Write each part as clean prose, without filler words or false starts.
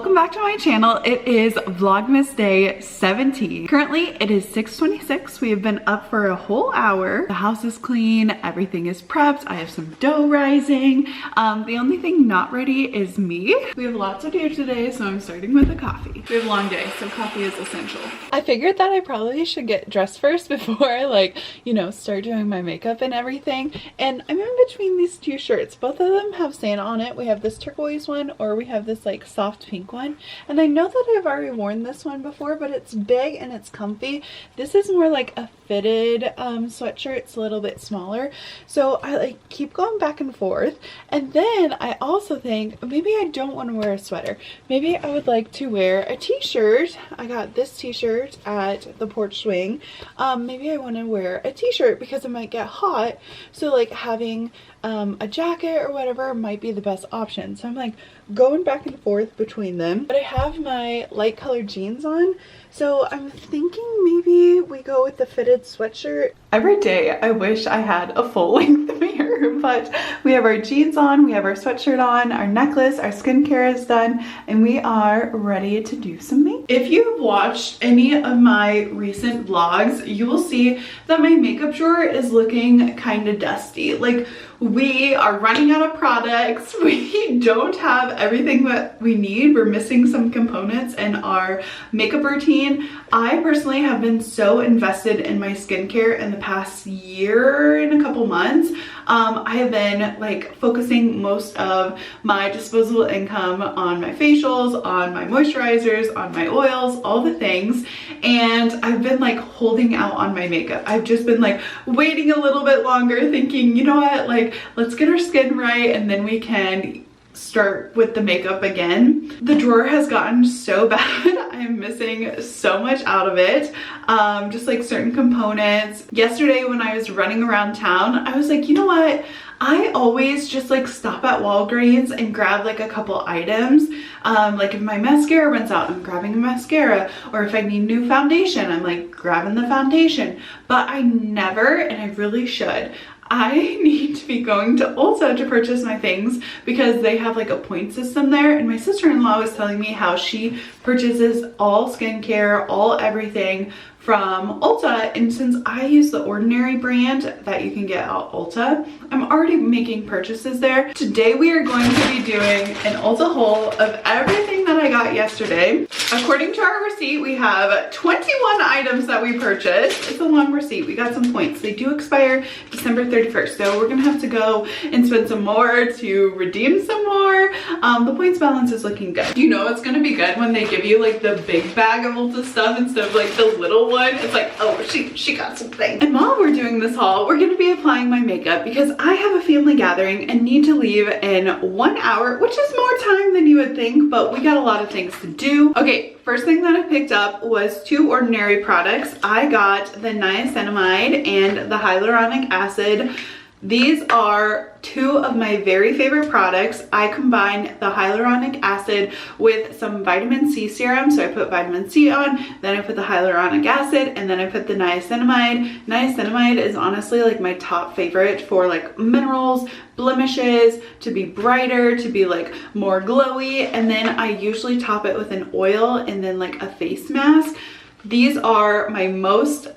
Welcome back to my channel. It is Vlogmas day 17. Currently it is 6:26. We have been up for a whole hour. The house is clean, everything is prepped. I have some dough rising. The only thing not ready is me. We have lots to do today, so I'm starting with a coffee. We have a long day, so coffee is essential. I figured that I probably should get dressed first before I start doing my makeup and everything. And I'm in between these two shirts. Both of them have Santa on it. We have this turquoise one, or we have this like soft pink one. And I know that I've already worn this one before, but it's big and it's comfy. This is more like a fitted sweatshirt. It's a little bit smaller, so I keep going back and forth. And then I also think maybe I don't want to wear a sweater. Maybe I would like to wear a t-shirt. I got this t-shirt at the porch swing. Maybe I want to wear a t-shirt because it might get hot, so like having a jacket or whatever might be the best option. So I'm like going back and forth between them, but I have my light colored jeans on, so I'm thinking maybe we go with the fitted sweatshirt. Every day I wish I had a full length mirror, but we have our jeans on, we have our sweatshirt on, our necklace, our skincare is done, and we are ready to do some makeup. If you've watched any of my recent vlogs, you will see that my makeup drawer is looking kind of dusty. Like, we are running out of products. We don't have everything that we need. We're missing some components in our makeup routine. I personally have been so invested in my skincare in the past year and a couple months. I have been like focusing most of my disposable income on my facials, on my moisturizers, on my oils, all the things. And I've been like holding out on my makeup. I've just been like waiting a little bit longer, thinking, you know what, like let's get our skin right and then we can start with the makeup again. The drawer has gotten so bad. I'm missing so much out of it. Just like certain components. Yesterday when I was running around town, I was like, you know what? I always just like stop at Walgreens and grab like a couple items. Like if my mascara runs out, I'm grabbing a mascara, or if I need new foundation, I'm like grabbing the foundation. But I never, and I really should, I need to be going to Ulta to purchase my things because they have like a point system there. And my sister-in-law was telling me how she purchases all skincare, all everything from Ulta, and since I use the Ordinary brand that you can get at Ulta, I'm already making purchases there. Today we are going to be doing an Ulta haul of everything that I got yesterday. According to our receipt, we have 21 items that we purchased. It's a long receipt. We got some points. They do expire December 31st, so we're gonna have to go and spend some more to redeem some more. The points balance is looking good. You know it's gonna be good when they give you like the big bag of Ulta stuff instead of like the little one. It's like, oh, she got something. And while we're doing this haul, we're gonna be applying my makeup because I have a family gathering and need to leave in 1 hour, which is more time than you would think, but we got a lot of things to do. Okay, first thing that I picked up was 2 Ordinary products. I got the niacinamide and the hyaluronic acid. These are 2 of my very favorite products. I combine the hyaluronic acid with some vitamin C serum. So I put vitamin C on, then I put the hyaluronic acid, and then I put the niacinamide. Niacinamide is honestly like my top favorite for like minerals, blemishes, to be brighter, to be like more glowy. And then I usually top it with an oil and then like a face mask. These are my most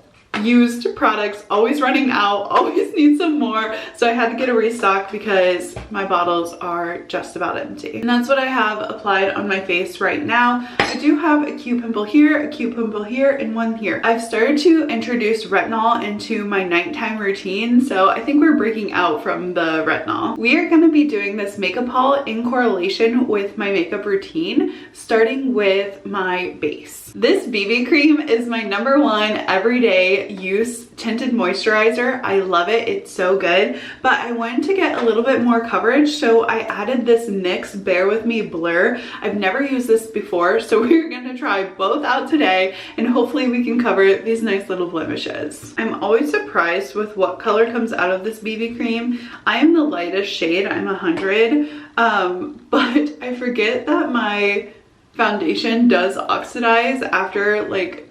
used products, always running out, always need some more, so I had to get a restock because my bottles are just about empty. And that's what I have applied on my face right now. I do have a cute pimple here, a cute pimple here, and one here. I've started to introduce retinol into my nighttime routine, so I think we're breaking out from the retinol. We are going to be doing this makeup haul in correlation with my makeup routine, starting with my base. This BB cream is my #1 everyday use tinted moisturizer. I love it. It's so good. But I wanted to get a little bit more coverage, so I added this NYX Bear With Me Blur. I've never used this before, so we're going to try both out today, and hopefully we can cover these nice little blemishes. I'm always surprised with what color comes out of this BB cream. I am the lightest shade. I'm 100, but I forget that my foundation does oxidize after like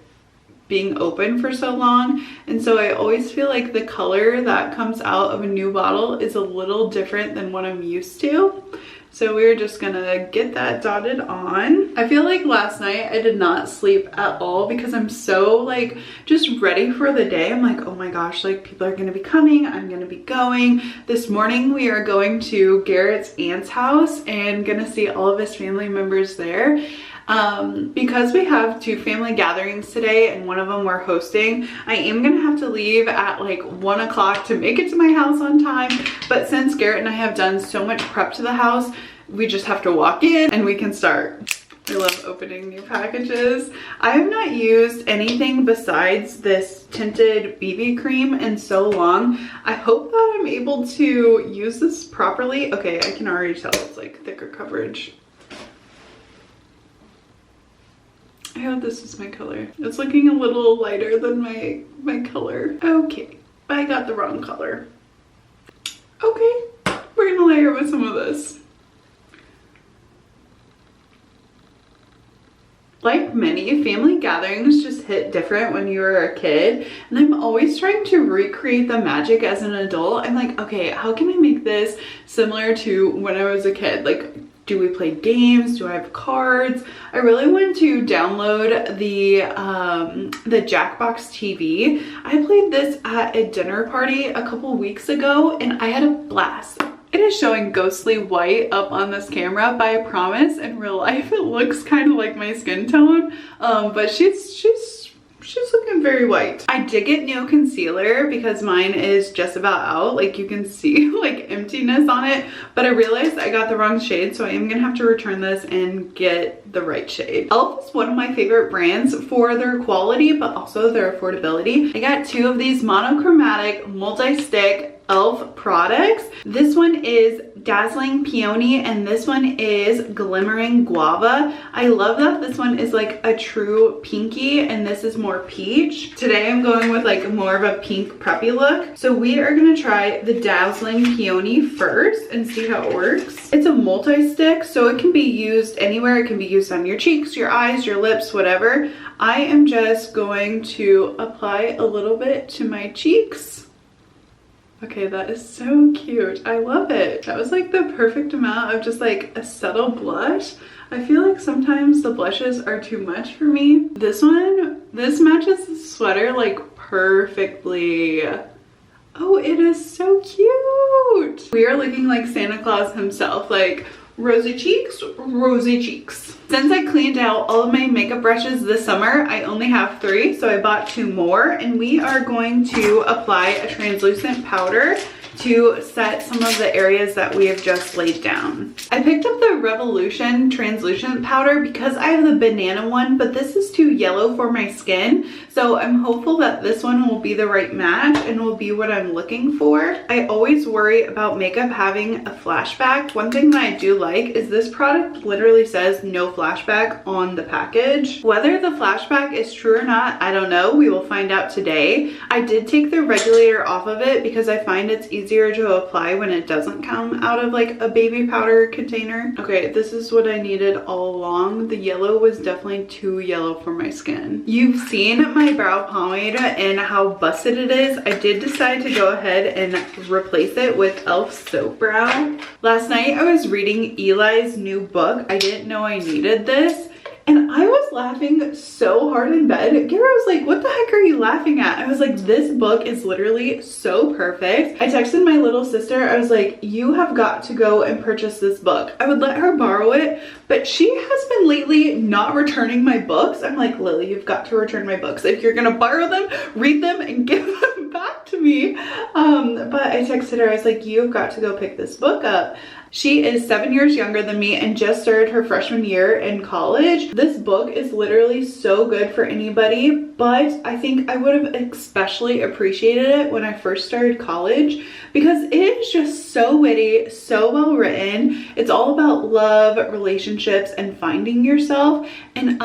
being open for so long, and so I always feel like the color that comes out of a new bottle is a little different than what I'm used to. So we're just gonna get that dotted on. I feel like last night I did not sleep at all because I'm so like just ready for the day. I'm like, oh my gosh, like people are gonna be coming, I'm gonna be going. This morning we are going to Garrett's aunt's house and gonna see all of his family members there. Because we have 2 family gatherings today and one of them we're hosting, I am gonna have to leave at like 1 o'clock to make it to my house on time. But since Garrett and I have done so much prep to the house, we just have to walk in and we can start. I love opening new packages. I have not used anything besides this tinted BB cream in so long. I hope that I'm able to use this properly. Okay, I can already tell it's like thicker coverage. I hope this is my color. It's looking a little lighter than my color. Okay, I got the wrong color. Okay, we're gonna layer with some of this. Like many, family gatherings just hit different when you were a kid, and I'm always trying to recreate the magic as an adult. I'm like, okay, how can I make this similar to when I was a kid? Like, do we play games? Do I have cards? I really want to download the Jackbox TV. I played this at a dinner party a couple weeks ago and I had a blast. It is showing ghostly white up on this camera, but I promise in real life it looks kind of like my skin tone. But she's looking very white. I did get new concealer because mine is just about out. Like you can see like emptiness on it, but I realized I got the wrong shade, so I am gonna have to return this and get the right shade. e.l.f. is one of my favorite brands for their quality, but also their affordability. I got 2 of these monochromatic multi-stick e.l.f. products. This one is Dazzling Peony and this one is Glimmering Guava. I love that this one is like a true pinky and this is more peach. Today I'm going with like more of a pink preppy look. So we are gonna try the Dazzling Peony first and see how it works. It's a multi-stick, so it can be used anywhere. It can be used on your cheeks, your eyes, your lips, whatever. I am just going to apply a little bit to my cheeks. Okay, that is so cute. I love it. That was like the perfect amount of just like a subtle blush. I feel like sometimes the blushes are too much for me. This one, this matches the sweater like perfectly. Oh, it is so cute. We are looking like Santa Claus himself, like rosy cheeks, rosy cheeks. Since I cleaned out all of my makeup brushes this summer, I only have 3, so I bought 2 more, and we are going to apply a translucent powder to set some of the areas that we have just laid down. I picked up the Revolution translucent powder because I have the banana one, but this is too yellow for my skin. So I'm hopeful that this one will be the right match and will be what I'm looking for. I always worry about makeup having a flashback. One thing that I do like is this product literally says no flashback on the package. Whether the flashback is true or not, I don't know. We will find out today. I did take the regulator off of it because I find it's easier to apply when it doesn't come out of like a baby powder container. Okay, this is what I needed all along. The yellow was definitely too yellow for my skin. You've seen my brow pomade and how busted it is. I did decide to go ahead and replace it with e.l.f. Soap Brow. Last night I was reading Eli's new book. I didn't know I needed this. And I was laughing so hard in bed. Garrett was like, what the heck are you laughing at? I was like, this book is literally so perfect. I texted my little sister. I was like, you have got to go and purchase this book. I would let her borrow it, but she has been lately not returning my books. I'm like, Lily, you've got to return my books. If you're gonna borrow them, read them and give them back to me. But I texted her, I was like, you've got to go pick this book up. She is 7 years younger than me and just started her freshman year in college. This book is literally so good for anybody, but I think I would have especially appreciated it when I first started college because it is just so witty, so well written. It's all about love, relationships, and finding yourself. And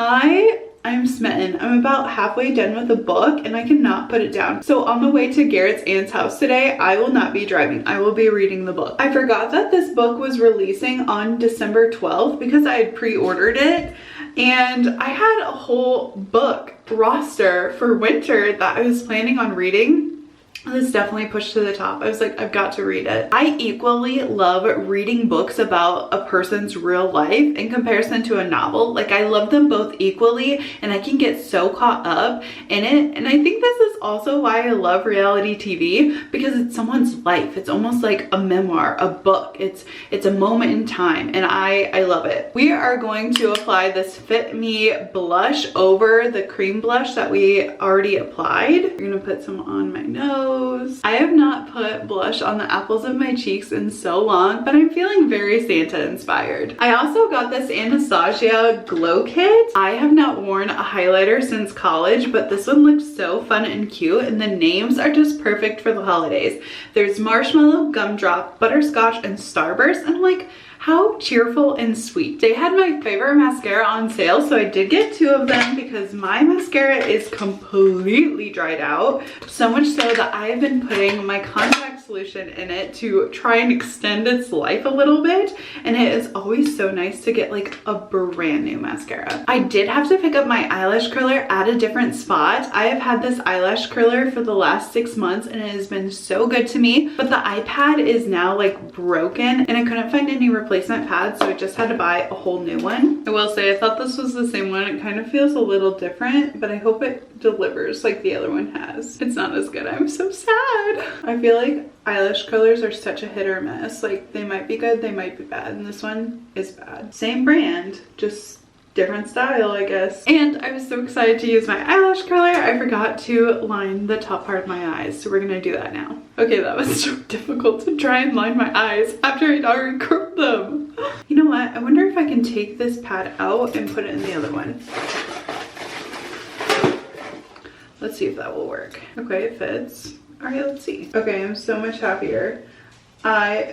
I'm smitten. I'm about halfway done with the book and I cannot put it down. So on the way to Garrett's aunt's house today, I will not be driving. I will be reading the book. I forgot that this book was releasing on December 12th because I had pre-ordered it. And I had a whole book roster for winter that I was planning on reading. This definitely pushed to the top. I was like, I've got to read it. I equally love reading books about a person's real life in comparison to a novel. Like, I love them both equally, and I can get so caught up in it. And I think this is also why I love reality TV, because it's someone's life. It's almost like a memoir, a book. It's a moment in time, and I love it. We are going to apply this Fit Me blush over the cream blush that we already applied. We're gonna put some on my nose. I have not put blush on the apples of my cheeks in so long, but I'm feeling very Santa inspired. I also got this Anastasia glow kit. I have not worn a highlighter since college, but this one looks so fun and cute, and the names are just perfect for the holidays. There's marshmallow, gumdrop, butterscotch, and starburst, and I'm like, how cheerful and sweet. They had my favorite mascara on sale, so I did get 2 of them because my mascara is completely dried out. So much so that I have been putting my contact solution in it to try and extend its life a little bit. And it is always so nice to get like a brand new mascara. I did have to pick up my eyelash curler at a different spot. I have had this eyelash curler for the last 6 months and it has been so good to me, but the iPad is now like broken and I couldn't find any replacement pads, so I just had to buy a whole new one. I will say I thought this was the same one. It kind of feels a little different, but I hope it delivers like the other one has. It's not as good. I'm so sad. I feel like eyelash colors are such a hit or miss. Like, they might be good, they might be bad, and this one is bad. Same brand, just different style, I guess. And I was so excited to use my eyelash curler, I forgot to line the top part of my eyes, so we're gonna do that now. Okay, that was so difficult to try and line my eyes after I'd already curled them. You know what? I wonder if I can take this pad out and put it in the other one. Let's see if that will work. Okay, it fits. All right, let's see. Okay, I'm so much happier. I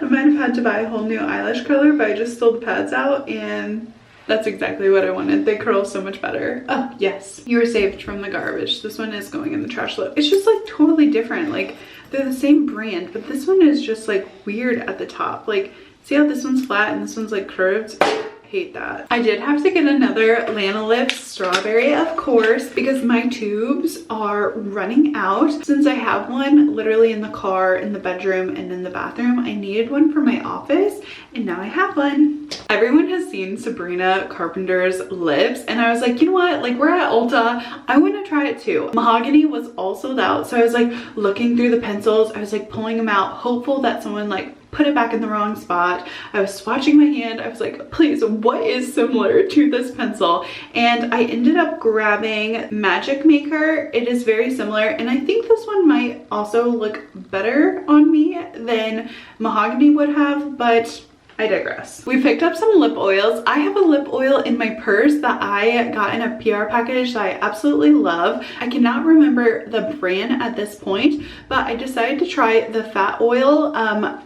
might have had to buy a whole new eyelash curler, but I just stole the pads out and that's exactly what I wanted. They curl so much better. Oh, yes. You were saved from the garbage. This one is going in the trash load. It's just like totally different. Like, they're the same brand, but this one is just like weird at the top. Like, see how this one's flat and this one's like curved? Hate that. I did have to get another Lanolift strawberry, of course, because my tubes are running out. Since I have one literally in the car, in the bedroom, and in the bathroom, I needed one for my office, and now I have one. Everyone has seen Sabrina Carpenter's lips, and I was like, you know what? Like, we're at Ulta. I want to try it too. Mahogany was all sold out, so I was like looking through the pencils. I was like pulling them out, hopeful that someone like put it back in the wrong spot. I was swatching my hand. I was like, please, what is similar to this pencil? And I ended up grabbing Magic Maker. It is very similar, and I think this one might also look better on me than Mahogany would have, but I digress. We picked up some lip oils. I have a lip oil in my purse that I got in a PR package that I absolutely love. I cannot remember the brand at this point, but I decided to try the fat oil.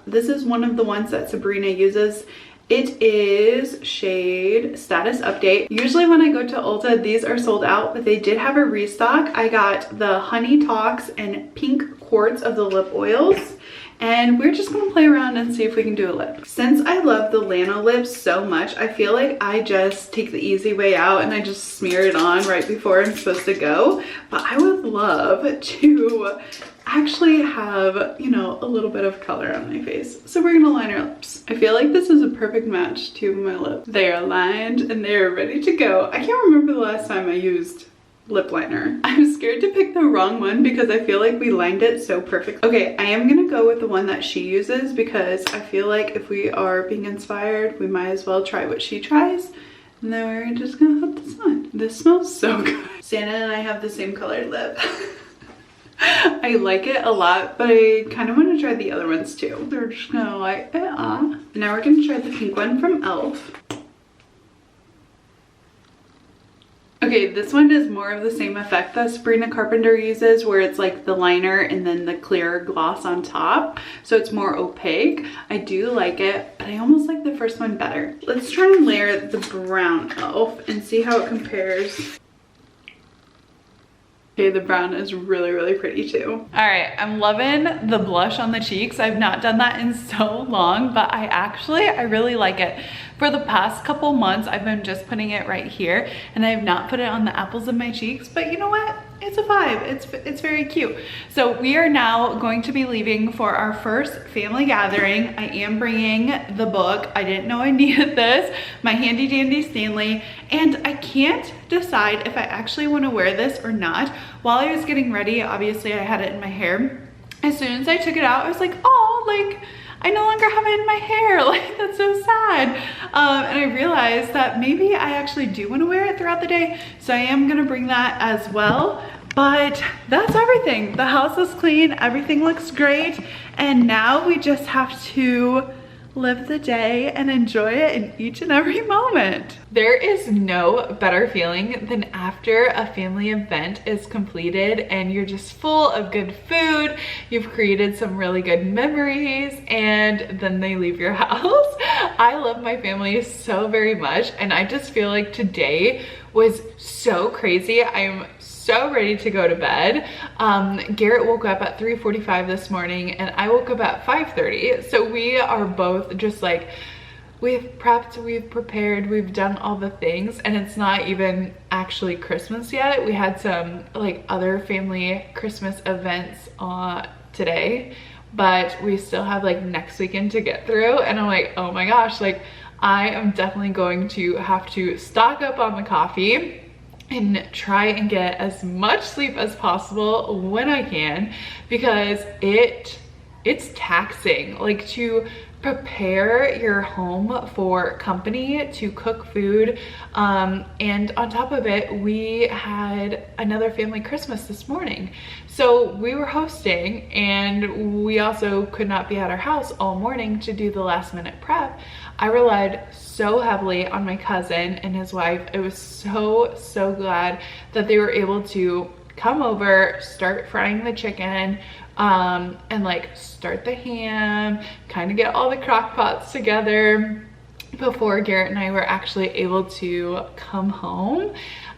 This is one of the ones that Sabrina uses. It is shade Status Update. Usually when I go to Ulta, these are sold out, but they did have a restock. I got the Honey Talks and Pink Quartz of the lip oils. And we're just gonna play around and see if we can do a lip. Since I love the Lano lips so much, I feel like I just take the easy way out and I just smear it on right before I'm supposed to go. But I would love to actually have, you know, a little bit of color on my face. So we're gonna line our lips. I feel like this is a perfect match to my lips. They are lined and they are ready to go. I can't remember the last time I used lip liner. I'm scared to pick the wrong one because I feel like we lined it so perfect. Okay, I am gonna go with the one that she uses because I feel like if we are being inspired, we might as well try what she tries. And then we're just gonna put this on. This smells so good. Santa and I have the same colored lip. I like it a lot, but I kind of want to try the other ones too. So we're just gonna light it up. Now we're gonna try the pink one from e.l.f. Okay, this one is more of the same effect that Sabrina Carpenter uses, where it's like the liner and then the clear gloss on top. So it's more opaque. I do like it, but I almost like the first one better. Let's try and layer the brown e.l.f. and see how it compares. Okay, the brown is really, really pretty too. All right, I'm loving the blush on the cheeks. I've not done that in so long, but I really like it. For the past couple months, I've been just putting it right here, and I have not put it on the apples of my cheeks, but you know what? It's a vibe. It's very cute. So we are now going to be leaving for our first family gathering. I am bringing the book. I didn't know I needed this. My handy dandy Stanley. And I can't decide if I actually want to wear this or not. While I was getting ready, obviously I had it in my hair. As soon as I took it out, I was like, oh, like, I no longer have it in my hair. Like, that's so sad. And I realized that maybe I actually do want to wear it throughout the day. So I am going to bring that as well. But that's everything. The house is clean. Everything looks great. And now we just have to live the day and enjoy it in each and every moment. There is no better feeling than after a family event is completed and you're just full of good food, you've created some really good memories, and then they leave your house. I love my family so very much, and I just feel like today was so crazy. I'm so ready to go to bed. Garrett woke up at 3:45 this morning and I woke up at 5:30. So we are both just like, we've prepped, we've prepared, we've done all the things, and it's not even actually Christmas yet. We had some like other family Christmas events today, but we still have like next weekend to get through, and I'm like, oh my gosh, like I am definitely going to have to stock up on the coffee and try and get as much sleep as possible when I can, because it's taxing, like to prepare your home for company, to cook food, and on top of it, we had another family Christmas this morning. So we were hosting, and we also could not be at our house all morning to do the last minute prep. I relied so heavily on my cousin and his wife. I was so glad that they were able to come over, start frying the chicken, and like start the ham, kind of get all the crock pots together before Garrett and I were actually able to come home.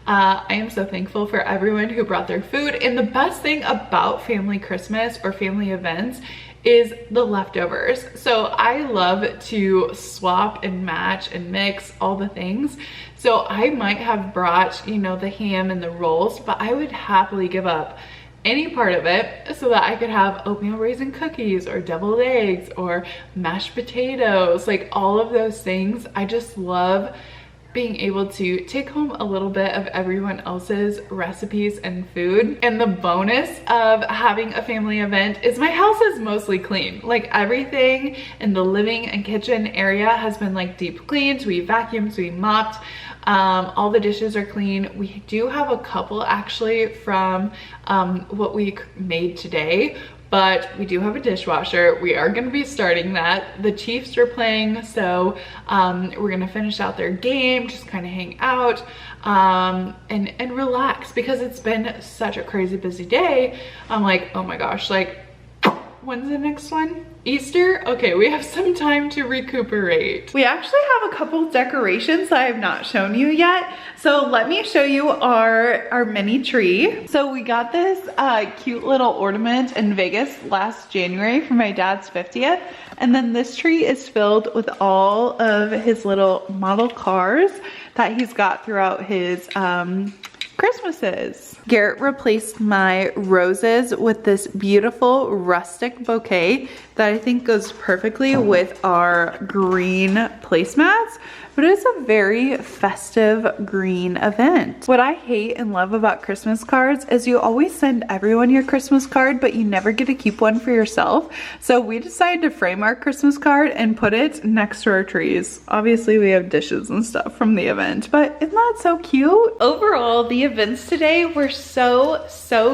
I am so thankful for everyone who brought their food. And the best thing about family Christmas or family events is the leftovers. So I love to swap and match and mix all the things. So I might have brought, you know, the ham and the rolls, but I would happily give up any part of it so that I could have oatmeal raisin cookies or deviled eggs or mashed potatoes, like all of those things. I just love being able to take home a little bit of everyone else's recipes and food. And the bonus of having a family event is my house is mostly clean. Like everything in the living and kitchen area has been like deep cleaned. We vacuumed, we mopped. All the dishes are clean. We do have a couple actually from what we made today, but we do have a dishwasher. We are gonna be starting that. The Chiefs are playing, so we're gonna finish out their game, just kind of hang out and relax, because it's been such a crazy busy day. I'm like, oh my gosh, like when's the next one? Easter? Okay, we have some time to recuperate. We actually have a couple decorations that I have not shown you yet. So let me show you our mini tree. So we got this cute little ornament in Vegas last January for my dad's 50th. And then this tree is filled with all of his little model cars that he's got throughout his Christmases. Garrett replaced my roses with this beautiful rustic bouquet that I think goes perfectly with our green placemats, but it's a very festive green event. What I hate and love about Christmas cards is you always send everyone your Christmas card, but you never get to keep one for yourself. So we decided to frame our Christmas card and put it next to our trees. Obviously we have dishes and stuff from the event, but isn't that so cute? Overall, the events today were so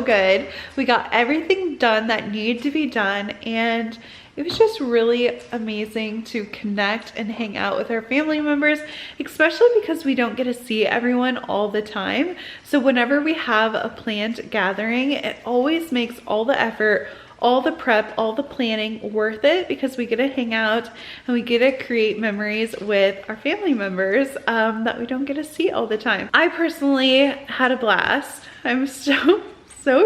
good. We got everything done that needed to be done, and it was just really amazing to connect and hang out with our family members, especially because we don't get to see everyone all the time. So whenever we have a planned gathering, it always makes all the effort, all the prep, all the planning worth it, because we get to hang out and we get to create memories with our family members that we don't get to see all the time. I personally had a blast. I'm so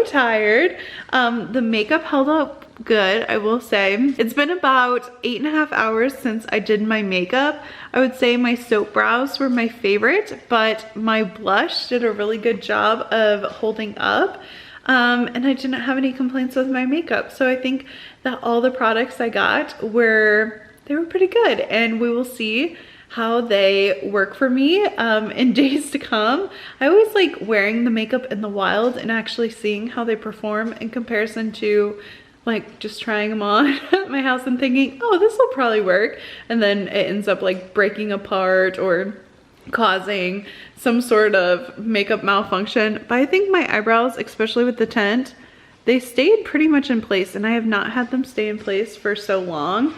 tired. The makeup held up good, I will say. It's been about 8.5 hours since I did my makeup. I would say my soap brows were my favorite, but my blush did a really good job of holding up. And I didn't have any complaints with my makeup. So I think that all the products I got were pretty good, and we will see how they work for me in days to come. I always like wearing the makeup in the wild and actually seeing how they perform in comparison to like just trying them on at my house and thinking, oh, this will probably work. And then it ends up like breaking apart or causing some sort of makeup malfunction. But I think my eyebrows, especially with the tint, they stayed pretty much in place, and I have not had them stay in place for so long.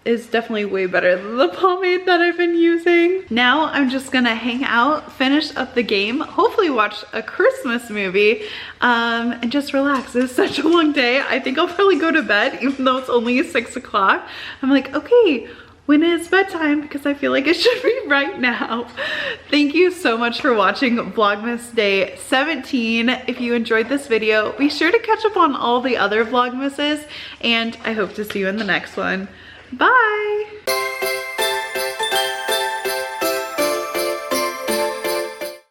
Is definitely way better than the pomade that I've been using. Now I'm just gonna hang out, finish up the game, hopefully watch a Christmas movie, and just relax. It's such a long day. I think I'll probably go to bed even though it's only 6 o'clock. I'm like, okay, when is bedtime? Because I feel like it should be right now. Thank you so much for watching Vlogmas Day 17. If you enjoyed this video, be sure to catch up on all the other Vlogmases, and I hope to see you in the next one. Bye!